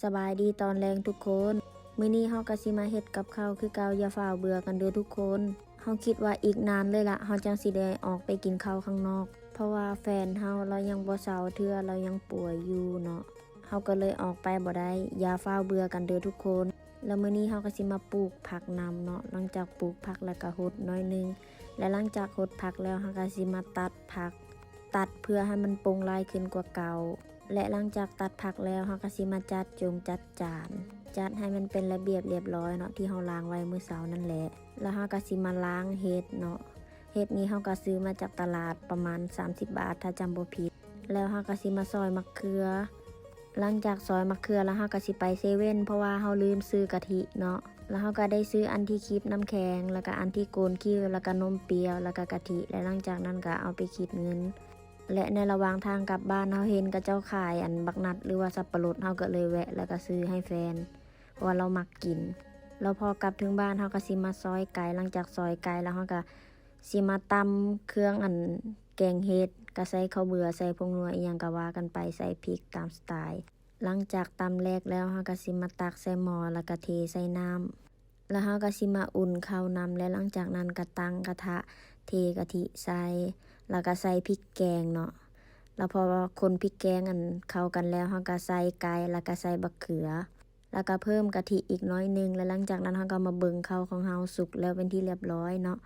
สบายดีตอนแรงทุกคนมื้อนี้เฮาก็สิมาเฮ็ดกับข้าวคือเก่าอย่าฟ้าวเบื่อกันเด้อทุกคนเฮาคิดว่าอีกนานเลยล่ะเฮาจังสิได้ออกไปกินข้าวข้างนอกเพราะว่าแฟนเฮาเรายังบ่เซาเทื่อเรายังป่วยอยู่เนาะเฮาก็เลยออกไปบ่ได้อย่าฟ้าวเบื่อกันเด้อทุกคนแล้วมื้อนี้เฮาก็สิมาปลูกผักนำเนาะหลังจากปลูกผักแล้วก็หดน้อยนึงและหลังจากหดผักแล้วเฮาก็สิมาตัดผักตัดเพื่อให้มันโปร่งลายขึ้นกว่าเก่าและหลังจากตัดผักแล้วเฮาก็สิมาจัดจานจัดให้มันเป็นระเบียบเรียบร้อยเนาะที่เฮาล้างไว้มื้อเช้านั่นแหละแล้วเฮาก็สิมาล้างเห็ดเนาะเห็ดนี้เฮาก็ซื้อมาจากตลาดประมาณ30 บาทถ้าจำบ่ผิดแล้วเฮาก็สิมาซอยมะเขือหลังจากซอยมะเขือแล้วเฮาก็สิไปเซเว่นเพราะว่าเฮาลืมซื้อกะทิเนาะแล้วเฮาก็ได้ซื้ออันที่คีบน้ำแข็งแล้วก็อันที่โกนคิ้วแล้วก็นมเปรี้ยวแล้วก็กะทิและหลังจากนั้นก็เอาไปคิดเงินและในระหว่างทางกลับบ้านเฮาเห็นกระเจ้าขายอันบักนัดหรือว่าสับปะรดเฮาก็เลยแวะแล้วก็ซื้อให้แฟนเพราะว่าเรามักกินแล้วพอกลับถึงบ้านเฮาก็สิมาซอยไก่หลังจากซอยไก่แล้วเฮาก็สิมาตำเครื่องอันแกงเห็ดก็ใส่ข้าวเบื่อใส่ผงนัวอีหยังก็ว่ากันไปใส่พริกตามสไตล์หลังจากตำแรกแล้วเฮาก็สิมาตักใส่หม้อแล้วก็เทใส่น้ำแล้วเฮาก็สิมาอุ่นข้าวนำและหลังจากนั้นก็ตั้งกระทะเทกะทิใส่แล้วก็ใส่พริกแกงเนาะแล้วพอคนพริกแกงอันเข้ากันแล้วเฮาก็ใส่ไก่แล้วก็ใส่บักเขือแล้วก็เพิ่มกะทิอีกน้อยนึงแล้วหลังจากนั้นเฮาก็มาเบิ่งข้าวของเฮาสุกแล้วเป็นที่เรียบร้อยเนาะ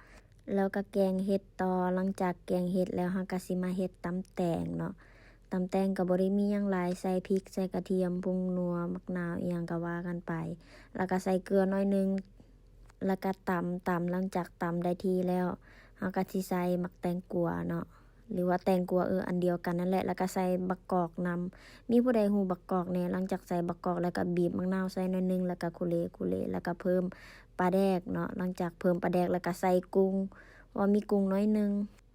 แล้วก็แกงเห็ดต่อหลังจากแกงเห็ดแล้วเฮาก็สิมาเฮ็ดตำแตงเนาะตำแตงก็บ่ได้มีหยังหลายใส่พริกใส่กระเทียมผงนัวมะนาวอีหยังก็ว่ากันไปแล้วก็ใส่เกลือน้อยนึงแล้วก็ตำหลังจากตำได้ที่แล้วเฮาก็สิใส่มักแตงกัวเนาะหรือว่าแตงกัวอันเดียวกันนั่นแหละแล้วก็ใส่บักกอกนำมีผู้ใดฮู้บักกอกแหน่หลังจากใส่บักกอกแล้วก็บีบมะนาวใส่น้อยนึงแล้วก็คุเลแล้วก็เพิ่มปลาแดกเนาะหลังจากเพิ่มปลาแดกแล้วก็ใส่กุ้งว่ามีกุ้งน้อยนึง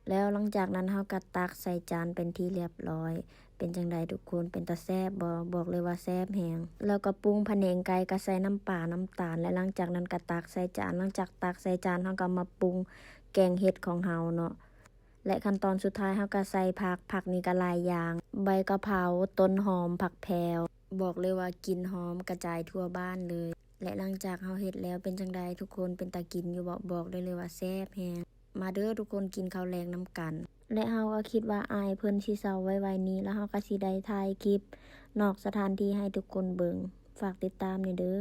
แล้วหลังจากนั้นเฮาก็ตักใส่จานเป็นที่เรียบร้อยเป็นจังไดทุกคนเป็นตาแซ่บบ่บอกเลยว่าแซ่บแฮงแล้วก็ปรุงพะแนงไก่ก็ใส่น้ำปลาน้ำตาลและหลังจากนั้นก็ตักใส่จานหลังจากตักใส่จานเฮาก็มาปรุงแกงเห็ดของเฮาเนาะและขั้นตอนสุดท้ายเฮาก็ใส่ผักนี่ก็หลายอย่างใบกะเพราต้นหอมผักแพรวบอกเลยว่ากลิ่นหอมกระจายทั่วบ้านเลยและหลังจากเฮาเฮ็ดแล้วเป็นจังไดทุกคนเป็นตากินอยู่บอกได้เลยว่าแซ่บแฮงมาเด้อทุกคนกินข้าวแลงนำกันและเฮาก็คิดว่าอายเพิ่นสิเซาไว้นี้แล้วเฮาก็สิได้ถ่ายคลิปนอกสถานที่ให้ทุกคนเบิ่งฝากติดตามนี่เด้อ